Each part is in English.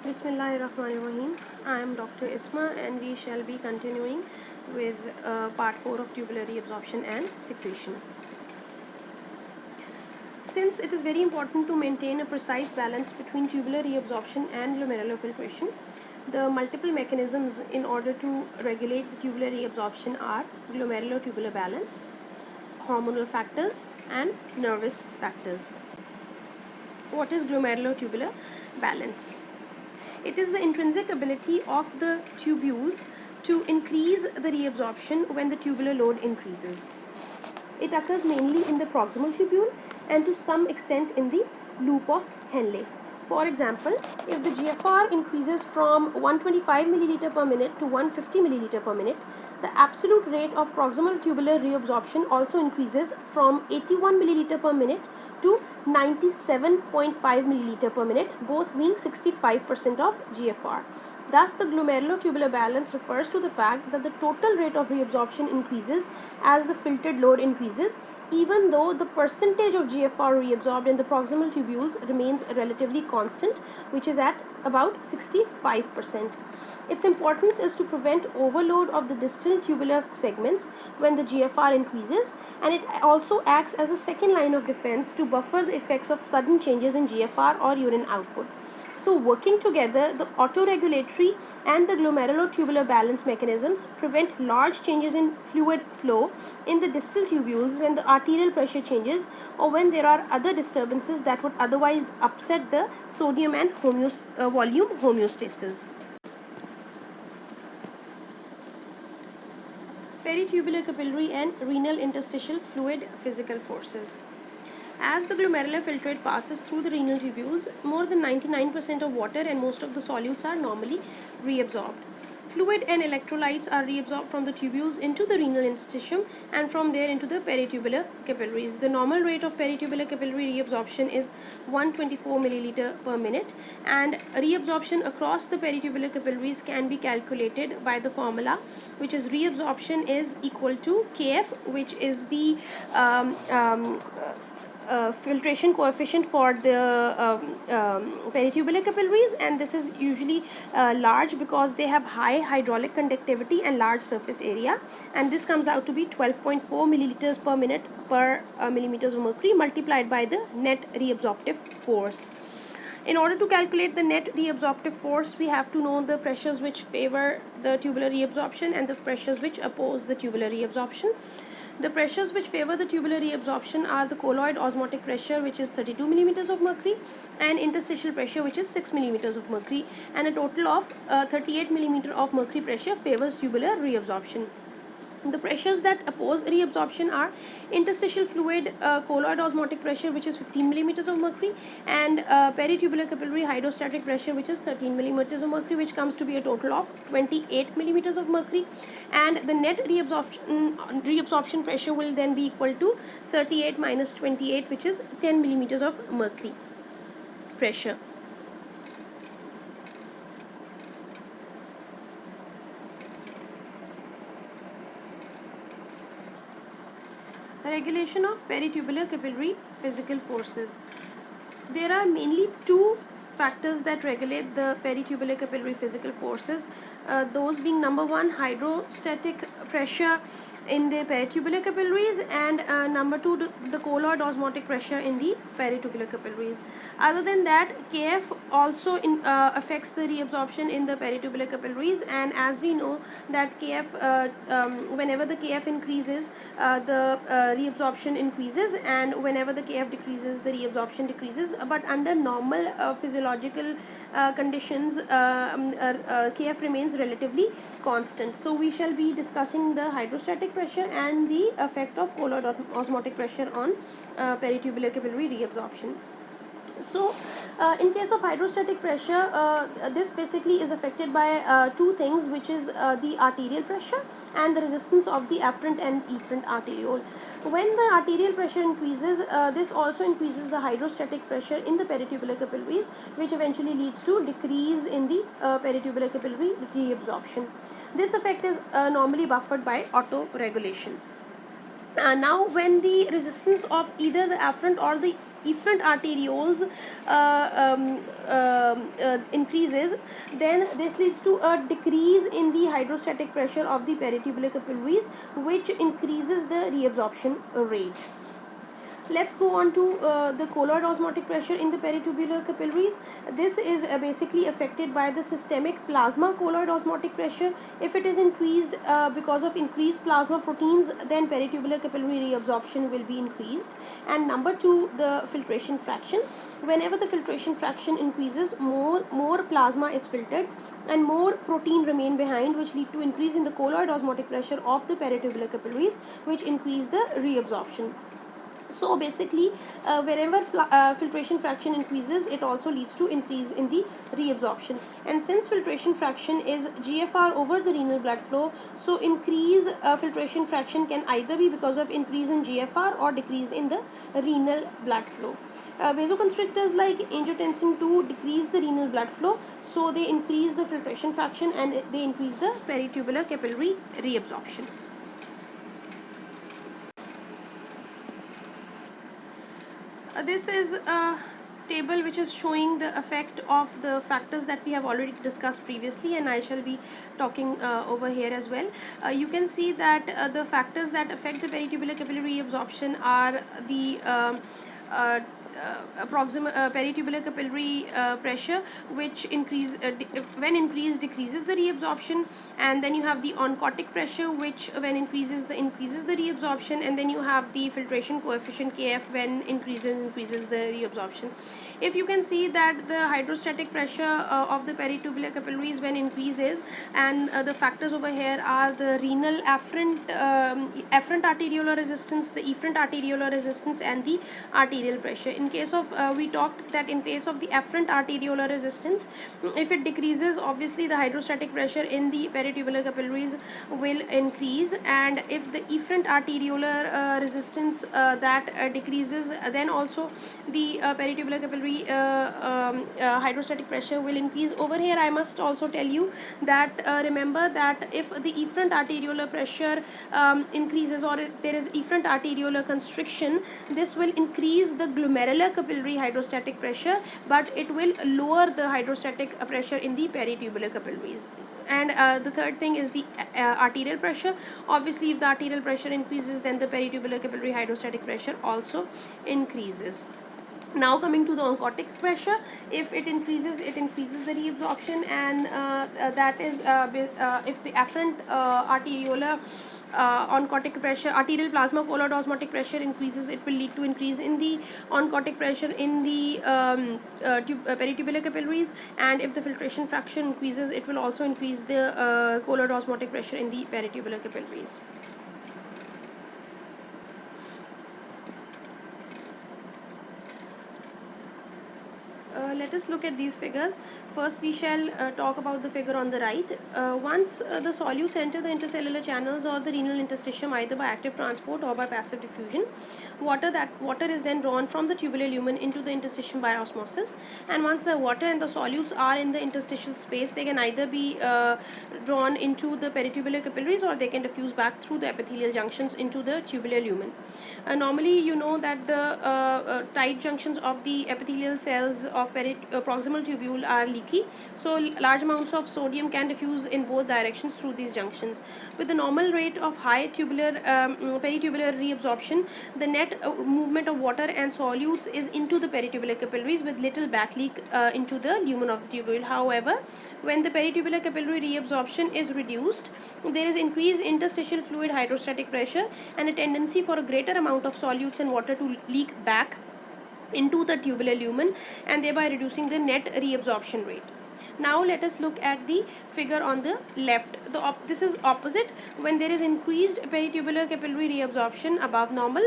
Bismillahirrahmanirrahim. I am Dr. Isma and we shall be continuing with part 4 of tubular reabsorption and secretion. Since it is very important to maintain a precise balance between tubular reabsorption and glomerular filtration, the multiple mechanisms in order to regulate the tubular reabsorption are glomerular-tubular balance, hormonal factors and nervous factors. What is glomerular-tubular balance? It is the intrinsic ability of the tubules to increase the reabsorption when the tubular load increases. It occurs mainly in the proximal tubule and to some extent in the loop of Henle. For example, if the GFR increases from 125 milliliter per minute to 150 milliliter per minute, the absolute rate of proximal tubular reabsorption also increases from 81 milliliter per minute to 97.5 milliliter per minute, both being 65% of GFR. Thus, the glomerular-tubular balance refers to the fact that the total rate of reabsorption increases as the filtered load increases, even though the percentage of GFR reabsorbed in the proximal tubules remains relatively constant, which is at about 65%. Its importance is to prevent overload of the distal tubular segments when the GFR increases, and it also acts as a second line of defense to buffer the effects of sudden changes in GFR or urine output. So, working together, the autoregulatory and the glomerular-tubular balance mechanisms prevent large changes in fluid flow in the distal tubules when the arterial pressure changes or when there are other disturbances that would otherwise upset the sodium and volume homeostasis. Peritubular capillary and renal interstitial fluid physical forces. As the glomerular filtrate passes through the renal tubules, more than 99% of water and most of the solutes are normally reabsorbed. Fluid and electrolytes are reabsorbed from the tubules into the renal interstitium and from there into the peritubular capillaries. The normal rate of peritubular capillary reabsorption is 124 milliliter per minute, and reabsorption across the peritubular capillaries can be calculated by the formula, which is reabsorption is equal to Kf, which is the filtration coefficient for the peritubular capillaries, and this is usually large because they have high hydraulic conductivity and large surface area, and this comes out to be 12.4 milliliters per minute per millimeters of mercury multiplied by the net reabsorptive force. In order to calculate the net reabsorptive force, we have to know the pressures which favor the tubular reabsorption and the pressures which oppose the tubular reabsorption. The pressures which favor the tubular reabsorption are the colloid osmotic pressure, which is 32 millimeters of mercury, and interstitial pressure, which is 6 millimeters of mercury, and a total of 38 millimeter of mercury pressure favors tubular reabsorption. The pressures that oppose reabsorption are interstitial fluid colloid osmotic pressure, which is 15 millimeters of mercury, and peritubular capillary hydrostatic pressure, which is 13 millimeters of mercury, which comes to be a total of 28 millimeters of mercury, and the net reabsorption pressure will then be equal to 38 minus 28, which is 10 millimeters of mercury pressure. Regulation of peritubular capillary physical forces. There are mainly two factors that regulate the peritubular capillary physical forces, those being number one, hydrostatic pressure in the peritubular capillaries, and number two, the colloid osmotic pressure in the peritubular capillaries. Other than that, Kf also affects the reabsorption in the peritubular capillaries, and as we know that Kf, whenever the Kf increases, the reabsorption increases, and whenever the Kf decreases, the reabsorption decreases. But under normal physiological conditions, Kf remains relatively constant. So we shall be discussing the hydrostatic pressure and the effect of colloid osmotic pressure on peritubular capillary reabsorption. So, in case of hydrostatic pressure, this basically is affected by two things, which is the arterial pressure and the resistance of the afferent and efferent arteriole. When the arterial pressure increases, this also increases the hydrostatic pressure in the peritubular capillaries, which eventually leads to decrease in the peritubular capillary reabsorption. This effect is normally buffered by autoregulation. Now when the resistance of either the afferent or the efferent arterioles increases, then this leads to a decrease in the hydrostatic pressure of the peritubular capillaries, which increases the reabsorption rate. Let's go on to the colloid osmotic pressure in the peritubular capillaries. This is basically affected by the systemic plasma colloid osmotic pressure. If it is increased because of increased plasma proteins, then peritubular capillary reabsorption will be increased. And number two, the filtration fraction. Whenever the filtration fraction increases, more plasma is filtered and more protein remain behind, which lead to increase in the colloid osmotic pressure of the peritubular capillaries, which increase the reabsorption. So basically, wherever filtration fraction increases, it also leads to increase in the reabsorption. And since filtration fraction is GFR over the renal blood flow, so increase filtration fraction can either be because of increase in GFR or decrease in the renal blood flow. Vasoconstrictors like angiotensin II decrease the renal blood flow, so they increase the filtration fraction and they increase the peritubular capillary reabsorption. This is a table which is showing the effect of the factors that we have already discussed previously, and I shall be talking over here as well. You can see that the factors that affect the peritubular capillary reabsorption are the peritubular capillary pressure, which when increased decreases the reabsorption, and then you have the oncotic pressure, which when increases the reabsorption, and then you have the filtration coefficient Kf when increases the reabsorption. If you can see that the hydrostatic pressure of the peritubular capillaries when increases, and the factors over here are the renal afferent arteriolar resistance, the efferent arteriolar resistance, and the arterial pressure. In case of we talked that in case of the afferent arteriolar resistance, if it decreases, obviously the hydrostatic pressure in the peritubular capillaries will increase, and if the efferent arteriolar resistance that decreases, then also the peritubular capillary hydrostatic pressure will increase. Over here I must also tell you that remember that if the efferent arteriolar pressure increases, or if there is efferent arteriolar constriction, this will increase the glomerular capillary hydrostatic pressure, but it will lower the hydrostatic pressure in the peritubular capillaries. And the third thing is the arterial pressure. Obviously if the arterial pressure increases, then the peritubular capillary hydrostatic pressure also increases. Now coming to the oncotic pressure, if it increases the reabsorption, and that is if the afferent arteriolar oncotic pressure, arterial plasma colloid osmotic pressure increases, it will lead to increase in the oncotic pressure in the peritubular capillaries, and if the filtration fraction increases, it will also increase the colloid osmotic pressure in the peritubular capillaries. Let us look at these figures. First we shall talk about the figure on the right. Once the solutes enter the intercellular channels or the renal interstitium, either by active transport or by passive diffusion, water is then drawn from the tubular lumen into the interstitium by osmosis, and once the water and the solutes are in the interstitial space, they can either be drawn into the peritubular capillaries, or they can diffuse back through the epithelial junctions into the tubular lumen. Normally you know that the tight junctions of the epithelial cells of proximal tubule are leaky, so large amounts of sodium can diffuse in both directions through these junctions. With the normal rate of high peritubular reabsorption, the net movement of water and solutes is into the peritubular capillaries with little back leak into the lumen of the tubule. However, when the peritubular capillary reabsorption is reduced, there is increased interstitial fluid hydrostatic pressure and a tendency for a greater amount of solutes and water to leak back into the tubular lumen, and thereby reducing the net reabsorption rate. Now let us look at the figure on the left. This is opposite. When there is increased peritubular capillary reabsorption above normal,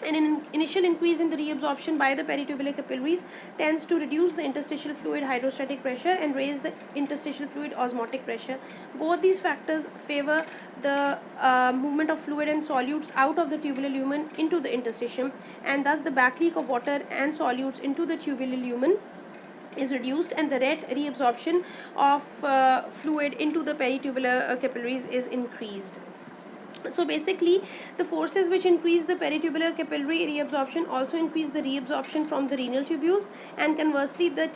an initial increase in the reabsorption by the peritubular capillaries tends to reduce the interstitial fluid hydrostatic pressure and raise the interstitial fluid osmotic pressure. Both these factors favor the movement of fluid and solutes out of the tubular lumen into the interstitium, and thus the back leak of water and solutes into the tubular lumen is reduced, and the net reabsorption of fluid into the peritubular capillaries is increased. So basically, the forces which increase the peritubular capillary reabsorption also increase the reabsorption from the renal tubules, and conversely, the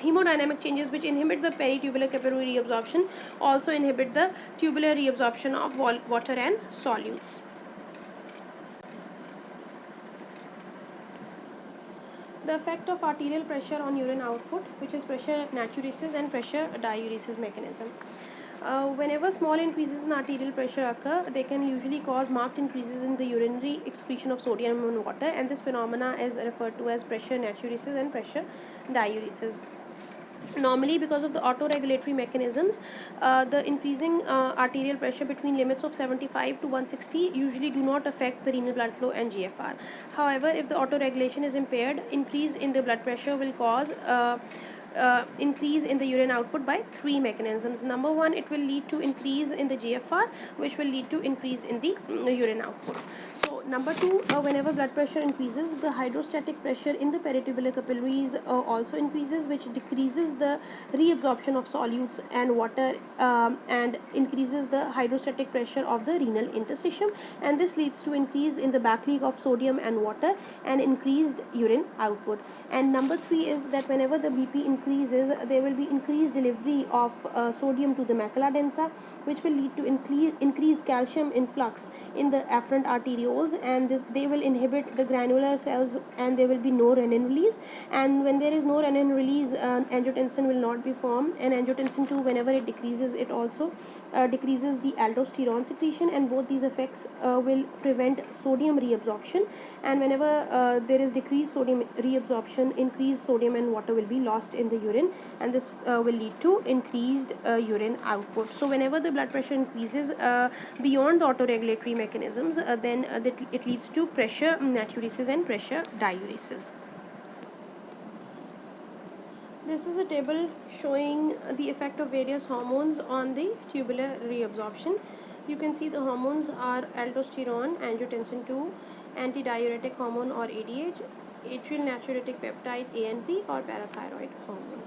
hemodynamic changes which inhibit the peritubular capillary reabsorption also inhibit the tubular reabsorption of water and solutes. The effect of arterial pressure on urine output, which is pressure natriuresis and pressure diuresis mechanism. Whenever small increases in arterial pressure occur, they can usually cause marked increases in the urinary excretion of sodium and water, and this phenomena is referred to as pressure natriuresis and pressure diuresis. Normally, because of the autoregulatory mechanisms, the increasing arterial pressure between limits of 75 to 160 usually do not affect the renal blood flow and GFR. However, if the autoregulation is impaired, increase in the blood pressure will cause increase in the urine output by three mechanisms. Number one, it will lead to increase in the GFR, which will lead to increase in the urine output. So number two, whenever blood pressure increases, the hydrostatic pressure in the peritubular capillaries also increases, which decreases the reabsorption of solutes and water, and increases the hydrostatic pressure of the renal interstitium, and this leads to increase in the back leak of sodium and water and increased urine output. And number three is that whenever the BP increases, there will be increased delivery of sodium to the macula densa, which will lead to increased calcium influx in the afferent arterioles, and they will inhibit the granular cells, and there will be no renin release. And when there is no renin release, angiotensin will not be formed, and angiotensin 2, whenever it decreases, it also decreases the aldosterone secretion, and both these effects will prevent sodium reabsorption. And whenever there is decreased sodium reabsorption, increased sodium and water will be lost in the urine, and this will lead to increased urine output. So whenever the blood pressure increases beyond the autoregulatory mechanisms, then it leads to pressure natriuresis and pressure diuresis. This is a table showing the effect of various hormones on the tubular reabsorption. You can see the hormones are aldosterone, angiotensin 2, antidiuretic hormone or ADH, atrial natriuretic peptide ANP, or parathyroid hormone.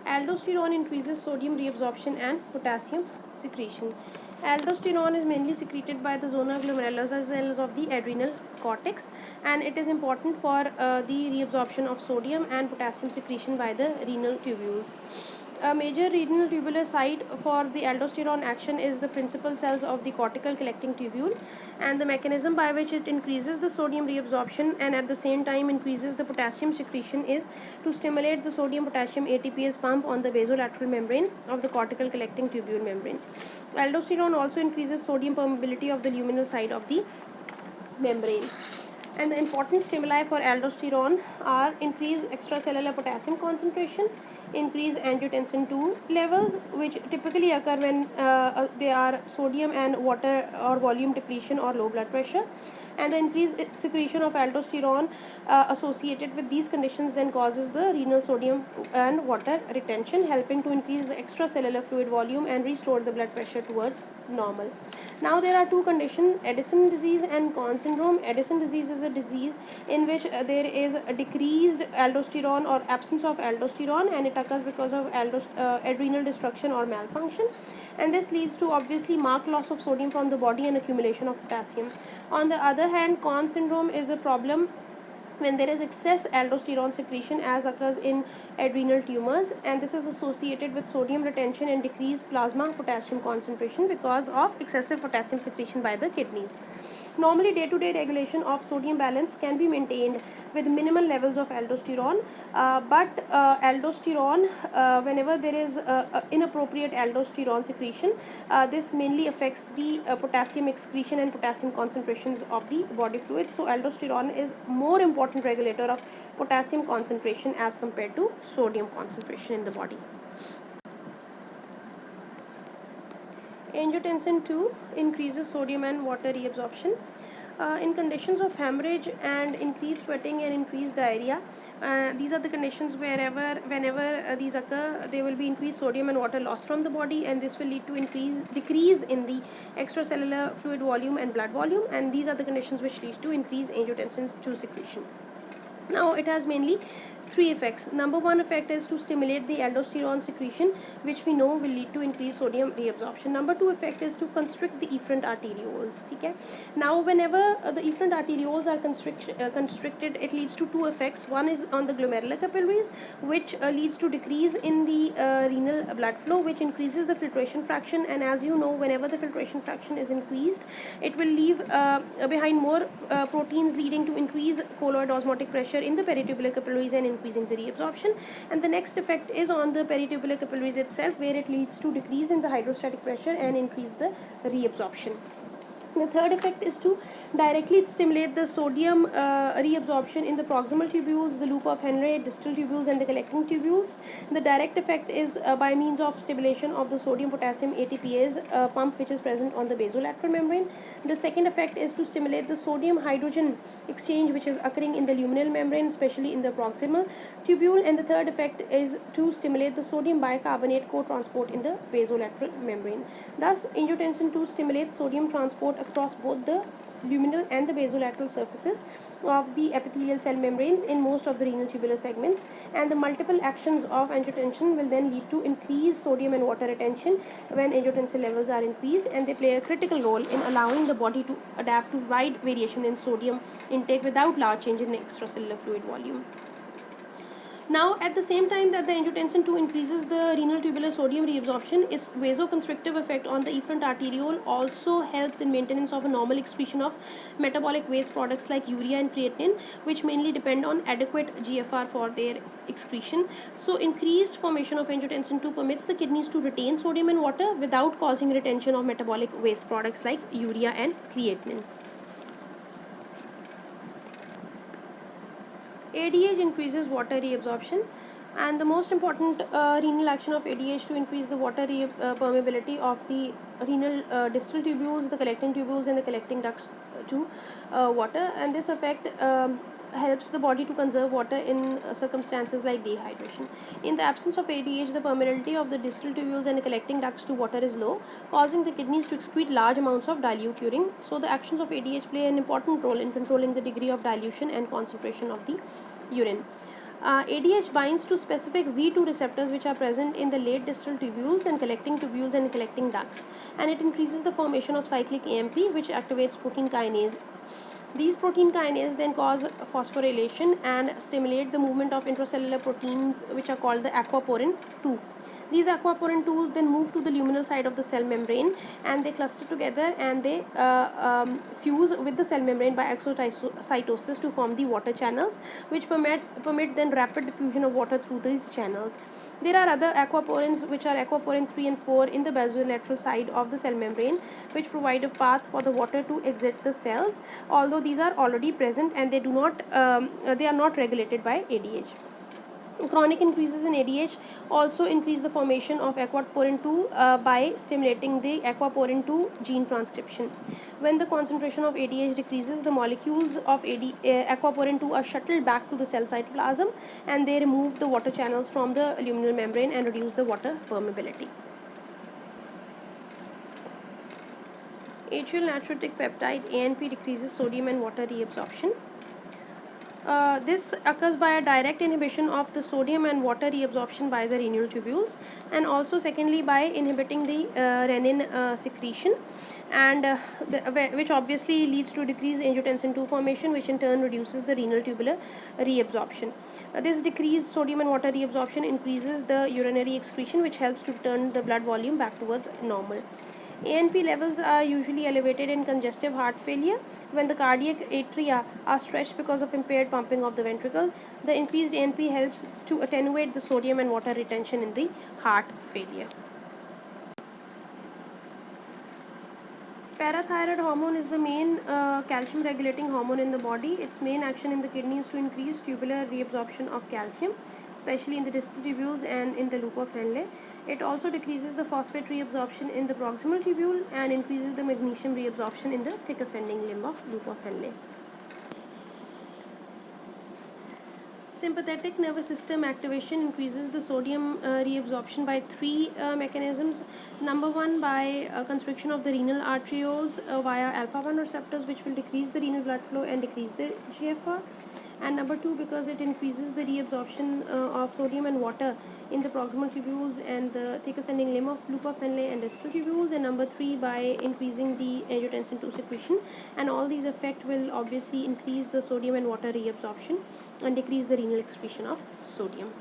Aldosterone increases sodium reabsorption and potassium secretion. Aldosterone is mainly secreted by the zona glomerulosa cells of the adrenal cortex, and it is important for the reabsorption of sodium and potassium secretion by the renal tubules. A major renal tubular site for the aldosterone action is the principal cells of the cortical collecting tubule, and the mechanism by which it increases the sodium reabsorption and at the same time increases the potassium secretion is to stimulate the sodium potassium ATPase pump on the basolateral membrane of the cortical collecting tubule membrane. Aldosterone also increases sodium permeability of the luminal side of the membrane. And the important stimuli for aldosterone are increased extracellular potassium concentration, increased angiotensin 2 levels, which typically occur when they are sodium and water or volume depletion or low blood pressure. And the increased secretion of aldosterone associated with these conditions then causes the renal sodium and water retention, helping to increase the extracellular fluid volume and restore the blood pressure towards normal. Now there are two conditions, Addison disease and Conn syndrome. Addison disease is a disease in which there is a decreased aldosterone or absence of aldosterone, and it occurs because of adrenal destruction or malfunction, and this leads to obviously marked loss of sodium from the body and accumulation of potassium. On the other hand, Conn syndrome is a problem when there is excess aldosterone secretion, as occurs in adrenal tumors, and this is associated with sodium retention and decreased plasma potassium concentration because of excessive potassium secretion by the kidneys. Normally, day-to-day regulation of sodium balance can be maintained with minimal levels of aldosterone, but aldosterone, whenever there is inappropriate aldosterone secretion, this mainly affects the potassium excretion and potassium concentrations of the body fluids. So aldosterone is more important regulator of potassium concentration as compared to sodium concentration in the body. Angiotensin 2 increases sodium and water reabsorption. In conditions of hemorrhage and increased sweating and increased diarrhea, these are the conditions whenever these occur, there will be increased sodium and water loss from the body, and this will lead to decrease in the extracellular fluid volume and blood volume, and these are the conditions which lead to increased angiotensin 2 secretion. Now it has mainly three effects. Number one effect is to stimulate the aldosterone secretion, which we know will lead to increased sodium reabsorption. Number two effect is to constrict the efferent arterioles. Okay. Now, whenever the efferent arterioles are constricted, it leads to two effects. One is on the glomerular capillaries, which leads to decrease in the renal blood flow, which increases the filtration fraction. And as you know, whenever the filtration fraction is increased, it will leave behind more proteins, leading to increased colloid osmotic pressure in the peritubular capillaries and increasing the reabsorption. And the next effect is on the peritubular capillaries itself, where it leads to decrease in the hydrostatic pressure and increase the reabsorption. The third effect is to directly stimulate the sodium reabsorption in the proximal tubules, the loop of Henle, distal tubules, and the collecting tubules. The direct effect is by means of stimulation of the sodium potassium ATPase pump, which is present on the basolateral membrane. The second effect is to stimulate the sodium hydrogen exchange, which is occurring in the luminal membrane, especially in the proximal tubule. And the third effect is to stimulate the sodium bicarbonate co-transport in the basolateral membrane. Thus, angiotensin II stimulates sodium transport across both the luminal and the basolateral surfaces of the epithelial cell membranes in most of the renal tubular segments, and the multiple actions of angiotensin will then lead to increased sodium and water retention when angiotensin levels are increased, and they play a critical role in allowing the body to adapt to wide variation in sodium intake without large change in extracellular fluid volume. Now, at the same time that the angiotensin II increases the renal tubular sodium reabsorption, its vasoconstrictive effect on the efferent arteriole also helps in maintenance of a normal excretion of metabolic waste products like urea and creatinine, which mainly depend on adequate GFR for their excretion. So, increased formation of angiotensin II permits the kidneys to retain sodium and water without causing retention of metabolic waste products like urea and creatinine. ADH increases water reabsorption, and the most important renal action of ADH to increase the water permeability of the renal distal tubules, the collecting tubules, and the collecting ducts to water, and this effect helps the body to conserve water in circumstances like dehydration. In the absence of ADH, the permeability of the distal tubules and the collecting ducts to water is low, causing the kidneys to excrete large amounts of dilute urine. So the actions of ADH play an important role in controlling the degree of dilution and concentration of the urine. ADH binds to specific V2 receptors which are present in the late distal tubules and collecting ducts, and it increases the formation of cyclic AMP, which activates protein kinase. These protein kinase then cause phosphorylation and stimulate the movement of intracellular proteins, which are called the aquaporin 2. These aquaporin 2 then move to the luminal side of the cell membrane, and they cluster together and they fuse with the cell membrane by exocytosis to form the water channels, which permit then rapid diffusion of water through these channels. There are other aquaporins, which are aquaporin 3 and 4 in the basolateral side of the cell membrane, which provide a path for the water to exit the cells, although these are already present and they are not regulated by ADH. Chronic increases in ADH also increase the formation of aquaporin 2 by stimulating the aquaporin 2 gene transcription. When the concentration of ADH decreases, the molecules of aquaporin 2 are shuttled back to the cell cytoplasm, and they remove the water channels from the luminal membrane and reduce the water permeability. Atrial natriuretic peptide ANP decreases sodium and water reabsorption. This occurs by a direct inhibition of the sodium and water reabsorption by the renal tubules, and also secondly by inhibiting the renin secretion, and which obviously leads to decreased angiotensin II formation, which in turn reduces the renal tubular reabsorption. This decreased sodium and water reabsorption increases the urinary excretion, which helps to turn the blood volume back towards normal. ANP levels are usually elevated in congestive heart failure when the cardiac atria are stretched because of impaired pumping of the ventricle. The increased ANP helps to attenuate the sodium and water retention in the heart failure. Parathyroid hormone is the main calcium regulating hormone in the body. Its main action in the kidney is to increase tubular reabsorption of calcium, especially in the distal tubules and in the loop of Henle. It also decreases the phosphate reabsorption in the proximal tubule and increases the magnesium reabsorption in the thick ascending limb of loop of Henle. Sympathetic nervous system activation increases the sodium reabsorption by three mechanisms. Number one, by constriction of the renal arterioles via alpha 1 receptors, which will decrease the renal blood flow and decrease the GFR. and number 2 because it increases the reabsorption of sodium and water in the proximal tubules and the thick ascending limb of loop of Henle and distal tubules, and number 3 by increasing the angiotensin II secretion, and all these effect will obviously increase the sodium and water reabsorption and decrease the renal excretion of sodium.